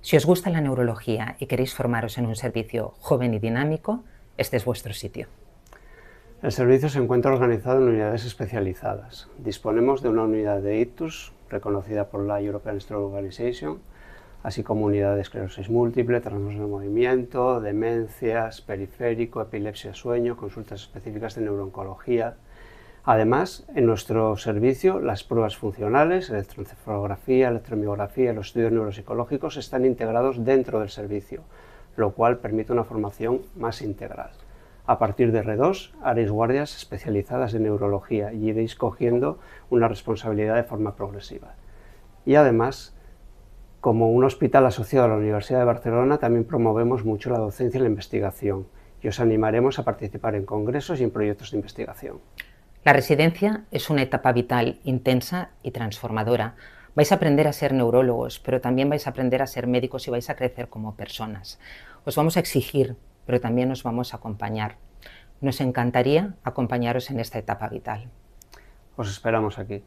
Si os gusta la neurología y queréis formaros en un servicio joven y dinámico, este es vuestro sitio. El servicio se encuentra organizado en unidades especializadas. Disponemos de una unidad de ictus, reconocida por la European Stroke Organization, así como unidad de esclerosis múltiple, trastornos de movimiento, demencias, periférico, epilepsia, sueño, consultas específicas de neurooncología. Además, en nuestro servicio, las pruebas funcionales, electroencefalografía, electromiografía y los estudios neuropsicológicos están integrados dentro del servicio, lo cual permite una formación más integral. A partir de R2 haréis guardias especializadas en neurología y iréis cogiendo una responsabilidad de forma progresiva. Y además, como un hospital asociado a la Universidad de Barcelona, también promovemos mucho la docencia y la investigación y os animaremos a participar en congresos y en proyectos de investigación. La residencia es una etapa vital, intensa y transformadora. Vais a aprender a ser neurólogos, pero también vais a aprender a ser médicos y vais a crecer como personas. Os vamos a exigir, pero también os vamos a acompañar. Nos encantaría acompañaros en esta etapa vital. Os esperamos aquí.